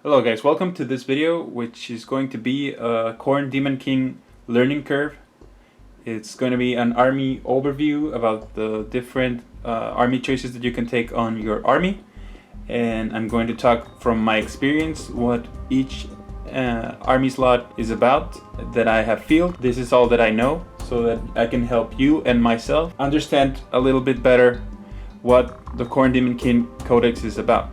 Hello guys, welcome to this video, which is going to be a Khorne Daemonkin learning curve. It's going to be an army overview about the different army choices that you can take on your army, and I'm going to talk from my experience what each army slot is about that I have fielded. This is all that I know, so that I can help you and myself understand a little bit better what the Khorne Daemonkin codex is about.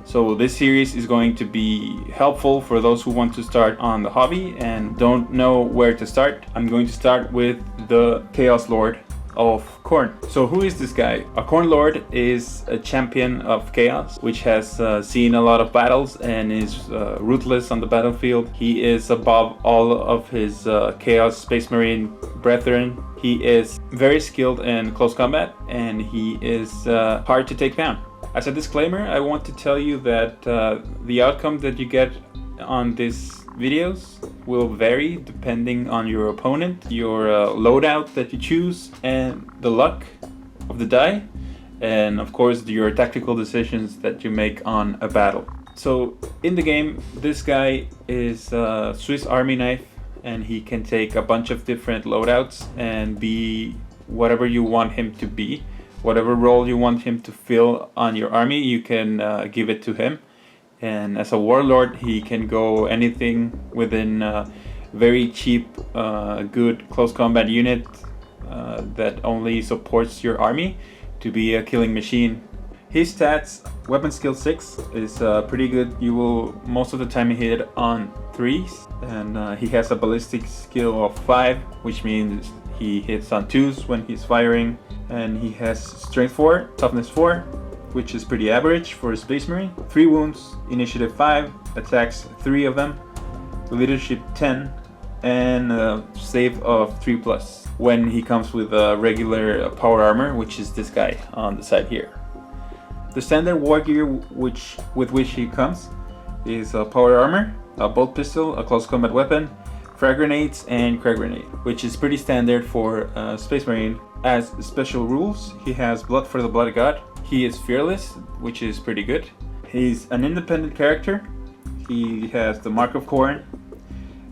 So this series is going to be helpful for those who want to start on the hobby and don't know where to start. I'm going to start with the Chaos Lord of Khorne. So who is this guy? A Khorne Lord is a champion of chaos, which has seen a lot of battles and is ruthless on the battlefield. He is above all of his Chaos Space Marine brethren. He is very skilled in close combat, and he is hard to take down. As a disclaimer, I want to tell you that the outcome that you get on these videos will vary depending on your opponent, your loadout that you choose, and the luck of the die, and of course your tactical decisions that you make on a battle. So in the game, this guy is a Swiss Army knife, and he can take a bunch of different loadouts and be whatever you want him to be. Whatever role you want him to fill on your army, you can give it to him. And as a warlord, he can go anything within a very cheap, good close combat unit that only supports your army to be a killing machine. His stats, weapon skill 6, is pretty good. You will most of the time hit on 3s, and he has a ballistic skill of 5, which means he hits on 2s when he's firing. And he has strength 4, toughness 4, which is pretty average for a Space Marine. 3 wounds, initiative 5, attacks 3 of them, leadership 10, and a save of 3+. When he comes with a regular power armor, which is this guy on the side here. The standard wargear with which he comes is a power armor, a bolt pistol, a close combat weapon, frag grenades, and crack grenade, which is pretty standard for Space Marine. As special rules, he has Blood for the Blood God. He is fearless, which is pretty good. He's an independent character. He has the Mark of Khorne,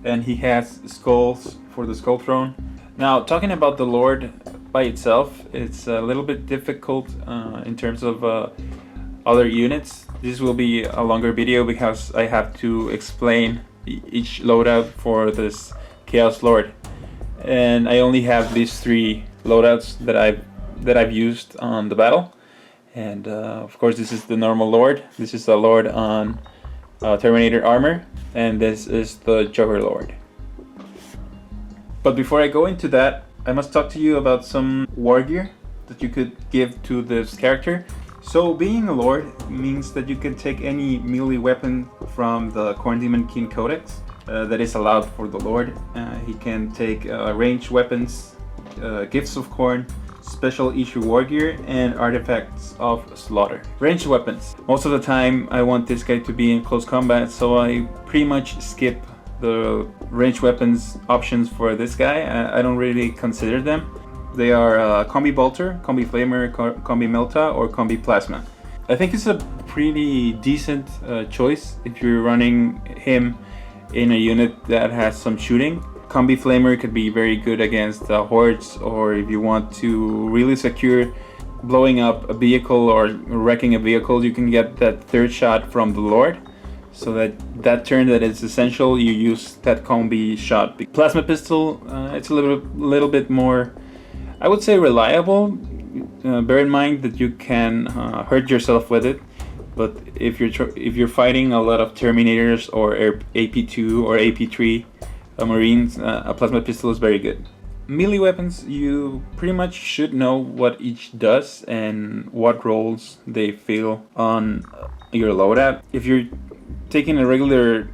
and he has skulls for the Skull Throne. Now, talking about the Lord by itself, it's a little bit difficult in terms of other units. This will be a longer video because I have to explain each loadout for this Chaos Lord, and I only have these 3 loadouts that I've used on the battle. And of course, this is the normal Lord. This is a Lord on Terminator armor, and this is the Juggernaut Lord. But before I go into that, I must talk to you about some wargear that you could give to this character. So being a Lord means that you can take any melee weapon from the Khorne Daemonkin codex that is allowed for the Lord. He can take ranged weapons, gifts of Khorne, special issue wargear, and artifacts of slaughter. Ranged weapons. Most of the time I want this guy to be in close combat, so I pretty much skip the ranged weapons options for this guy. I don't really consider them. They are Combi Bolter, Combi Flamer, Combi Melta, or Combi Plasma. I think it's a pretty decent choice if you're running him in a unit that has some shooting. Combi Flamer could be very good against hordes, or if you want to really secure blowing up a vehicle or wrecking a vehicle, you can get that 3rd shot from the Lord. So that turn that is essential, you use that combi shot. Plasma pistol, it's a little bit more, I would say, reliable. Bear in mind that you can hurt yourself with it, but if you're fighting a lot of Terminators or AP2 or AP3 Marines, a plasma pistol is very good. Melee weapons, you pretty much should know what each does and what roles they fill on your loadout. If you're taking a regular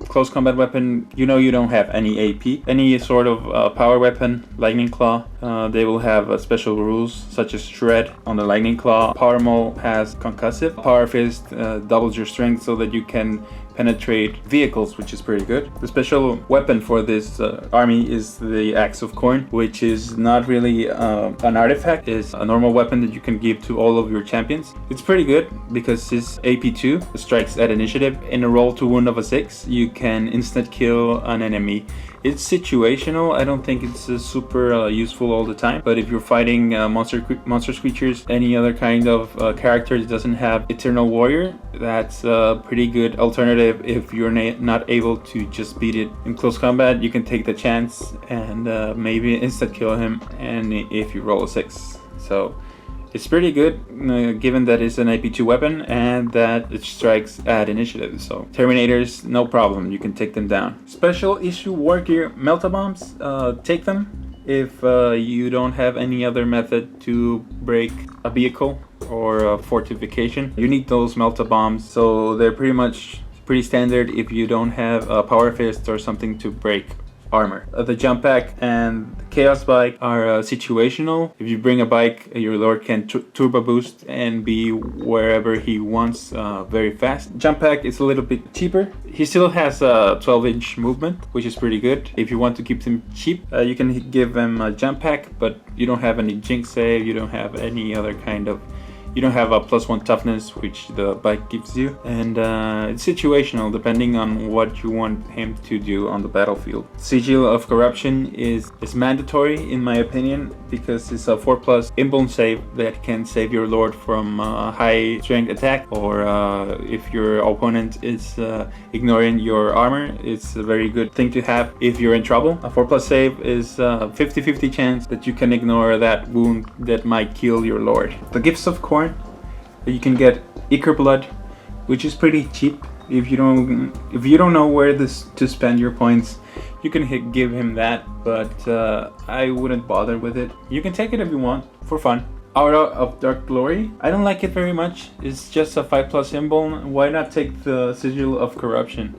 close combat weapon, you know you don't have any AP. Any sort of power weapon, Lightning Claw, they will have special rules such as Shred on the Lightning Claw. Power Maul has Concussive. Power Fist doubles your strength so that you can penetrate vehicles, which is pretty good. The special weapon for this army is the Axe of Khorne, which is not really an artifact. It's a normal weapon that you can give to all of your champions. It's pretty good because it's AP2, strikes at initiative. In a roll to wound of a 6, you can instant kill an enemy. It's situational. I don't think it's super useful all the time, but if you're fighting monster creatures, any other kind of character that doesn't have Eternal Warrior, that's a pretty good alternative. If you're not able to just beat it in close combat, you can take the chance and maybe instant kill him, and if you roll a 6. So it's pretty good, given that it's an AP2 weapon and that it strikes at initiative. So Terminators, no problem, you can take them down. Special issue wargear Melta-Bombs, take them if you don't have any other method to break a vehicle or a fortification. You need those Melta-Bombs, so they're pretty standard if you don't have a Power Fist or something to break armor. The jump pack and the chaos bike are situational. If you bring a bike, your lord can turbo boost and be wherever he wants very fast. Jump pack is a little bit cheaper. He still has a 12-inch movement, which is pretty good. If you want to keep him cheap, you can give him a jump pack, but you don't have any jinx save, you don't have any other kind of, you don't have a +1 toughness, which the bike gives you, and it's situational depending on what you want him to do on the battlefield. Sigil of Corruption is mandatory in my opinion, because it's a 4+ invuln save that can save your lord from high strength attack, or if your opponent is ignoring your armor, it's a very good thing to have if you're in trouble. A 4+ save is a 50-50 chance that you can ignore that wound that might kill your lord. The Gifts of Khorne, you can get Ichor Blood, which is pretty cheap. If you don't know where to spend your points, you can give him that, but I wouldn't bother with it. You can take it if you want, for fun. Aura of Dark Glory, I don't like it very much. It's just a 5+ invuln. Why not take the Sigil of Corruption?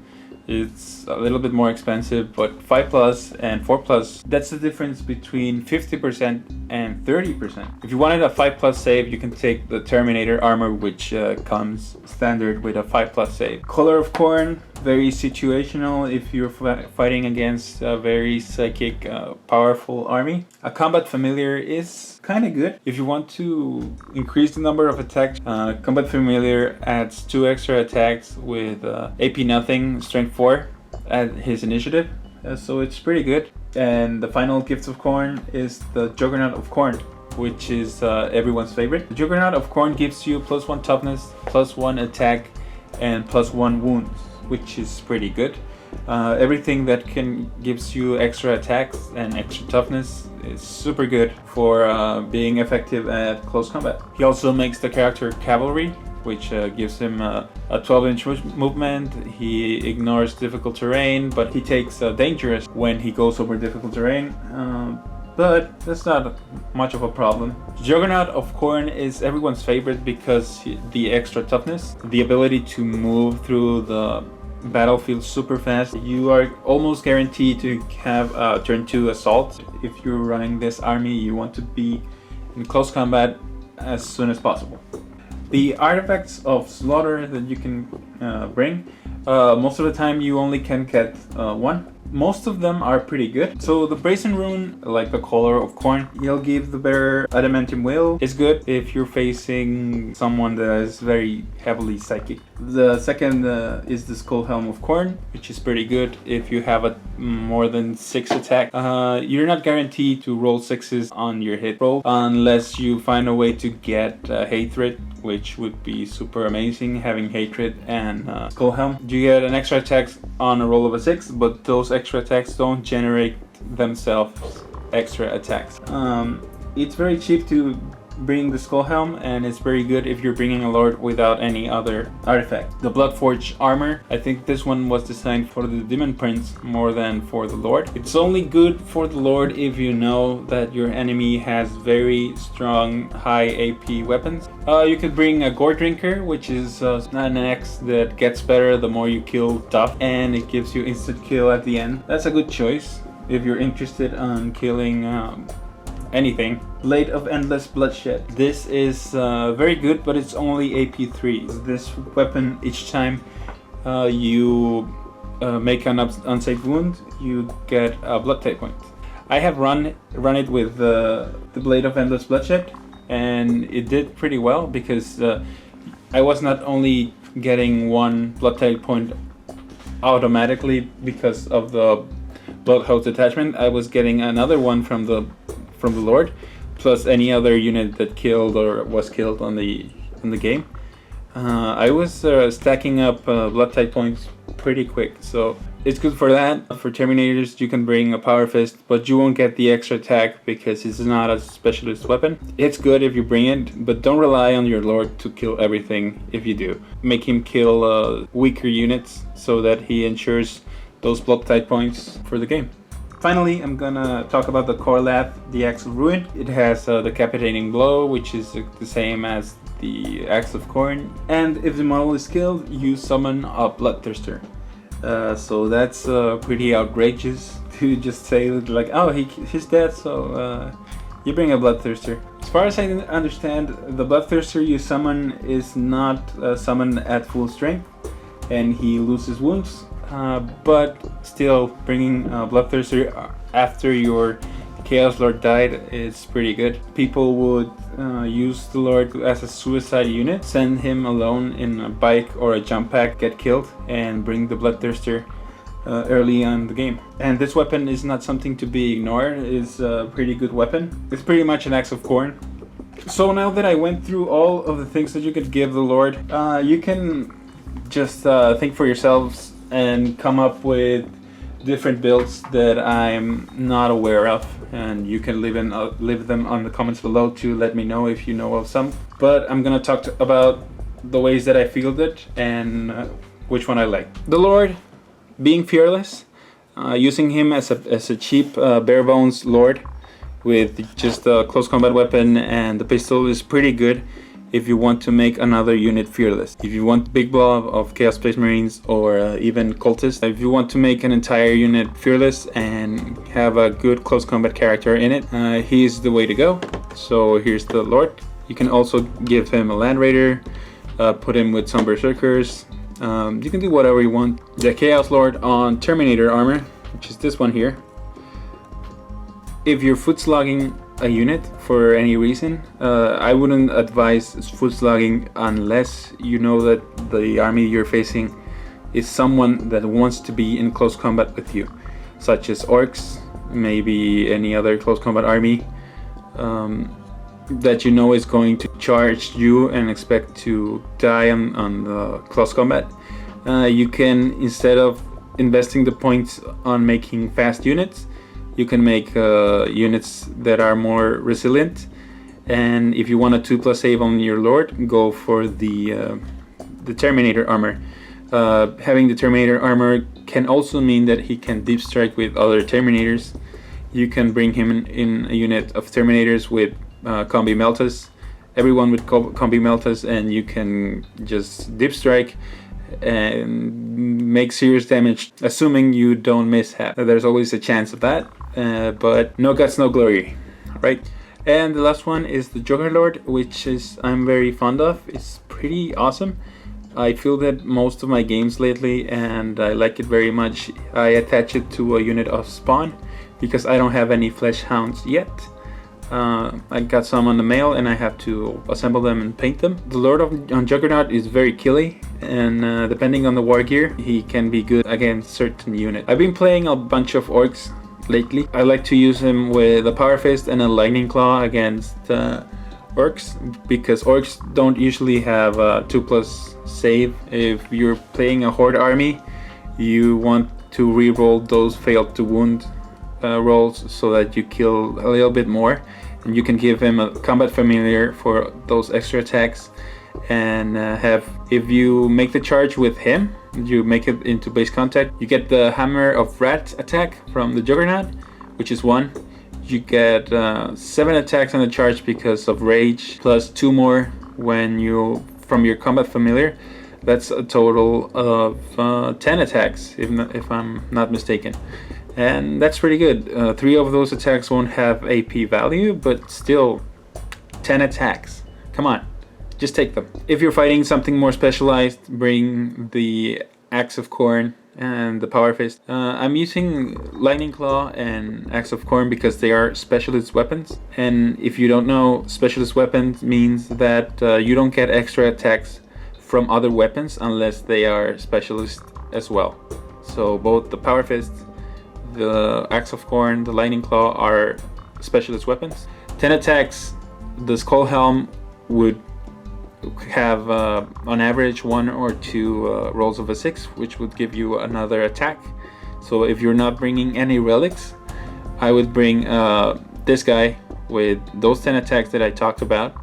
It's a little bit more expensive, but 5+ and 4+, that's the difference between 50% and 30%. If you wanted a 5+ save, you can take the Terminator armor, which comes standard with a 5+ save. Color of Khorne, very situational if you're fighting against a very psychic, powerful army. A Combat Familiar is kind of good. If you want to increase the number of attacks, Combat Familiar adds 2 extra attacks with AP nothing, strength 4 at his initiative, so it's pretty good. And the final Gift of Khorne is the Juggernaut of Khorne, which is everyone's favorite. The Juggernaut of Khorne gives you +1 toughness, +1 attack, and +1 wounds, which is pretty good. Everything that gives you extra attacks and extra toughness is super good for being effective at close combat. He also makes the character Cavalry, which gives him a 12-inch movement. He ignores difficult terrain, but he takes dangerous when he goes over difficult terrain. But that's not much of a problem. Juggernaut of Khorne is everyone's favorite because the extra toughness, the ability to move through the battlefield super fast. You are almost guaranteed to have a turn 2 assault. If you're running this army, you want to be in close combat as soon as possible. The artifacts of slaughter that you can bring, most of the time you only can get 1. Most of them are pretty good. So the Brazen Rune, like the Collar of Khorne, he'll give the bearer Adamantium Will. It's good if you're facing someone that is very heavily psychic. The second is the Skull Helm of Khorne, which is pretty good if you have a more than 6 attack. You're not guaranteed to roll 6s on your hit roll unless you find a way to get Hatred, which would be super amazing, having Hatred and Skull Helm. You get an extra attack on a roll of a 6, but those extra attacks don't generate themselves extra attacks. It's very cheap to bring the skull helm, and it's very good if you're bringing a lord without any other artifact. The Bloodforged armor, I think this one was designed for the Demon Prince more than for the lord. It's only good for the lord if you know that your enemy has very strong high AP weapons. You could bring a Gore Drinker, which is an axe that gets better the more you kill stuff, and it gives you instant kill at the end. That's a good choice if you're interested on killing anything. Blade of Endless Bloodshed. This is very good, but it's only AP 3. This weapon, each time you make an unsafe wound, you get a blood type point. I have run it with the Blade of Endless Bloodshed, and it did pretty well because I was not only getting one blood type point automatically because of the Bloodhost attachment, I was getting another one from the Lord, plus any other unit that killed or was killed on the game. I was stacking up blood type points pretty quick, so it's good for that. For Terminators, you can bring a Power Fist, but you won't get the extra attack because it's not a specialist weapon. It's good if you bring it, but don't rely on your Lord to kill everything if you do. Make him kill weaker units so that he ensures those blood type points for the game. Finally, I'm gonna talk about the Core Lath, the Axe of Ruin. It has the Decapitating Blow, which is the same as the Axe of Khorne. And if the model is killed, you summon a Bloodthirster. So that's pretty outrageous to just say like, oh, he's dead, so you bring a Bloodthirster. As far as I understand, the Bloodthirster you summon is not summoned at full strength, and he loses wounds. But still, bringing Bloodthirster after your Chaos Lord died is pretty good. People would use the Lord as a suicide unit, send him alone in a bike or a jump pack, get killed, and bring the Bloodthirster early on the game. And this weapon is not something to be ignored. It's a pretty good weapon. It's pretty much an Axe of Khorne. So now that I went through all of the things that you could give the Lord, you can just think for yourselves and come up with different builds that I'm not aware of, and you can leave them on the comments below to let me know if you know of some. But I'm gonna talk about the ways that I field it and which one I like. The Lord, being fearless, using him as a cheap bare bones Lord with just a close combat weapon and the pistol is pretty good if you want to make another unit fearless. If you want big blob of Chaos Space Marines or even cultists, if you want to make an entire unit fearless and have a good close combat character in it, he's the way to go. So here's the Lord. You can also give him a Land Raider, put him with some Berserkers. You can do whatever you want. The Chaos Lord on Terminator armor, which is this one here. If you're foot slogging a unit for any reason, I wouldn't advise foot slogging unless you know that the army you're facing is someone that wants to be in close combat with you, such as orcs, maybe any other close combat army that you know is going to charge you and expect to die on the close combat. You can, instead of investing the points on making fast units, you can make units that are more resilient. And if you want a 2+ save on your Lord, go for the Terminator armor. Having the Terminator armor can also mean that he can deep strike with other Terminators. You can bring him in a unit of Terminators with Combi Meltas, everyone with Combi Meltas, and you can just deep strike and make serious damage, assuming you don't mishap. There's always a chance of that, but no guts, no glory, right? And the last one is the Juggernaut Lord, which is I'm very fond of. It's pretty awesome. I feel that most of my games lately, and I like it very much. I attach it to a unit of Spawn because I don't have any Flesh Hounds yet. I got some on the mail and I have to assemble them and paint them. The Lord on Juggernaut is very killy, and depending on the wargear, he can be good against certain units. I've been playing a bunch of orcs lately. I like to use him with a Power Fist and a Lightning Claw against orcs, because orcs don't usually have a 2+ save. If you're playing a Horde army, you want to re-roll those failed to wound rolls so that you kill a little bit more and you can give him a combat familiar for those extra attacks. And if you make the charge with him, you make it into base contact, you get the Hammer of Rat attack from the Juggernaut, which is 1. You get 7 attacks on the charge because of rage, plus 2 more when you from your combat familiar. That's a total of 10 attacks, if I'm not mistaken. And that's pretty good. 3 of those attacks won't have AP value, but still 10 attacks. Come on, just take them. If you're fighting something more specialized, bring the Axe of Khorne and the Power Fist. I'm using Lightning Claw and Axe of Khorne because they are specialist weapons. And if you don't know, specialist weapons means that you don't get extra attacks from other weapons unless they are specialist as well. So both the Power Fist, the Axe of Khorne, the Lightning Claw are specialist weapons. 10 attacks. The Skull Helm would have on average 1 or 2 rolls of a 6, which would give you another attack. So if you're not bringing any relics, I would bring this guy with those 10 attacks that I talked about.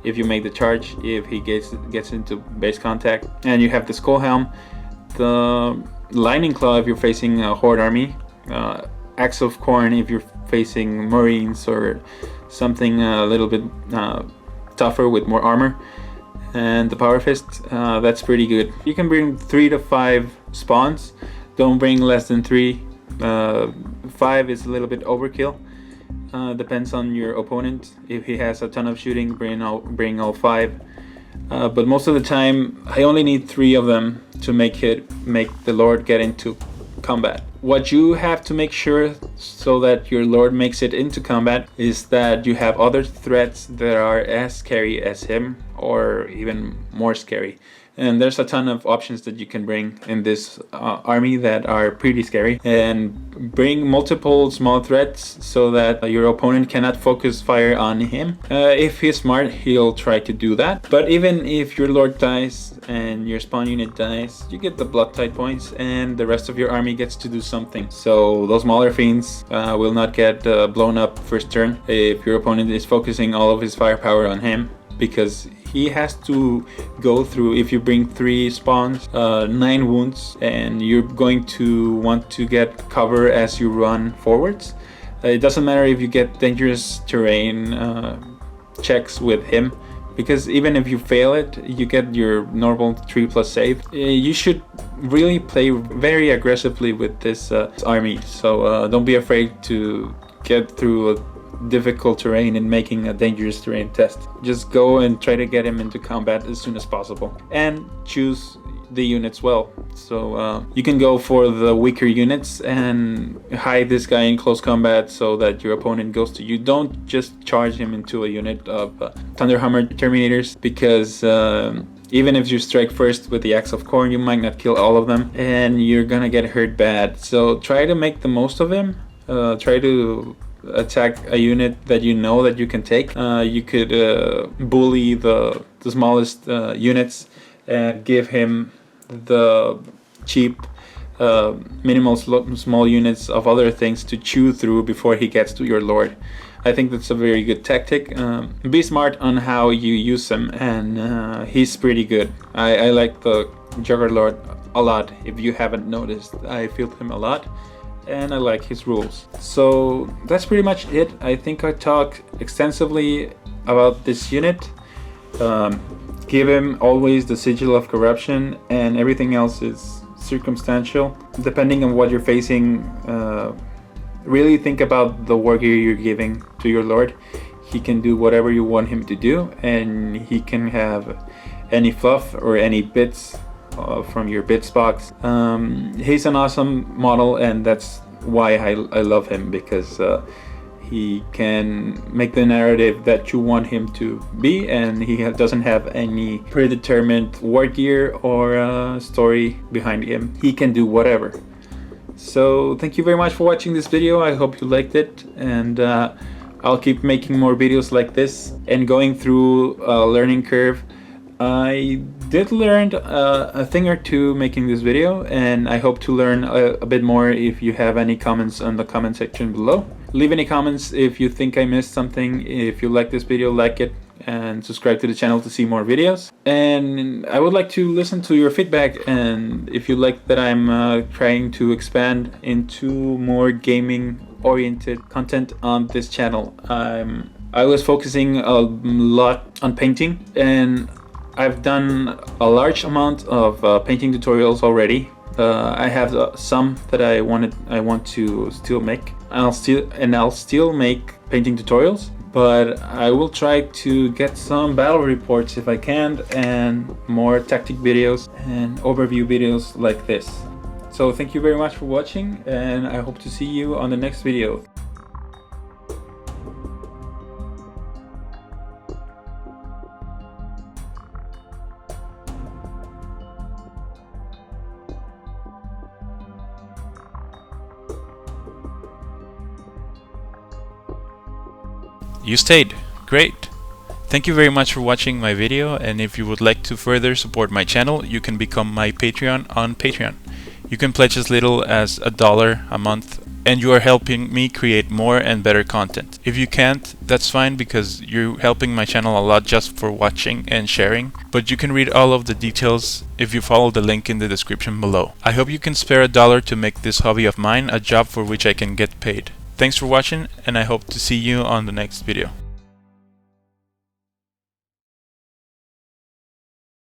If you make the charge, if he gets into base contact, and you have the Skull Helm, the Lightning Claw if you're facing a Horde army, Axe of Khorne if you're facing Marines or something a little bit tougher with more armor, and the Power Fist, that's pretty good. You can bring 3 to 5 spawns. Don't bring less than 3. 5 is a little bit overkill. Depends on your opponent. If he has a ton of shooting, bring all 5. But most of the time, I only need 3 of them to make the Lord get into combat. What you have to make sure so that your Lord makes it into combat is that you have other threats that are as scary as him, or even more scary. And there's a ton of options that you can bring in this army that are pretty scary. And bring multiple small threats so that your opponent cannot focus fire on him. If he's smart, he'll try to do that. But even if your Lord dies and your spawn unit dies, you get the Blood Tide points and the rest of your army gets to do something. So those Mauler Fiends will not get blown up first turn if your opponent is focusing all of his firepower on him, because he has to go through, if you bring 3 spawns, 9 wounds, and you're going to want to get cover as you run forwards. It doesn't matter if you get dangerous terrain checks with him, because even if you fail it, you get your normal 3+ save. You should really play very aggressively with this army, so don't be afraid to get through a difficult terrain and making a dangerous terrain test. Just go and try to get him into combat as soon as possible, and choose the units well. So you can go for the weaker units and hide this guy in close combat so that your opponent goes to you. Don't just charge him into a unit of Thunderhammer Terminators, because even if you strike first with the Axe of Khorne, you might not kill all of them and you're gonna get hurt bad. So try to make the most of him. Try to attack a unit that you know that you can take. You could bully the smallest units and give him the cheap minimal small units of other things to chew through before he gets to your Lord. I think that's a very good tactic. Be smart on how you use him, and he's pretty good. I like the Juggernaut Lord a lot. If you haven't noticed, I field him a lot and I like his rules. So that's pretty much it. I think I talked extensively about this unit. Give him always the Sigil of Corruption, and everything else is circumstantial. Depending on what you're facing, really think about the wargear you're giving to your Lord. He can do whatever you want him to do, and he can have any fluff or any bits from your bits box. He's an awesome model, and that's why I love him, because he can make the narrative that you want him to be, and he doesn't have any predetermined wargear or story behind him. He can do whatever. So thank you very much for watching this video. I hope you liked it, and I'll keep making more videos like this and going through a learning curve. I did learn a thing or two making this video, and I hope to learn a bit more. If you have any comments on the comment section below, Leave any comments if you think I missed something. If you like this video, like it and subscribe to the channel to see more videos. And I would like to listen to your feedback, and if you like that I'm trying to expand into more gaming oriented content on this channel. I was focusing a lot on painting, and I've done a large amount of painting tutorials already. I have some that I want to still make. I'll still make painting tutorials, but I will try to get some battle reports if I can, and more tactic videos and overview videos like this. So thank you very much for watching, and I hope to see you on the next video. You stayed. Great. Thank you very much for watching my video, and if you would like to further support my channel, you can become my Patreon on Patreon. You can pledge as little as $1 a month, and you are helping me create more and better content. If you can't, that's fine, because you're helping my channel a lot just for watching and sharing, but you can read all of the details if you follow the link in the description below. I hope you can spare $1 to make this hobby of mine a job for which I can get paid. Thanks for watching, and I hope to see you on the next video.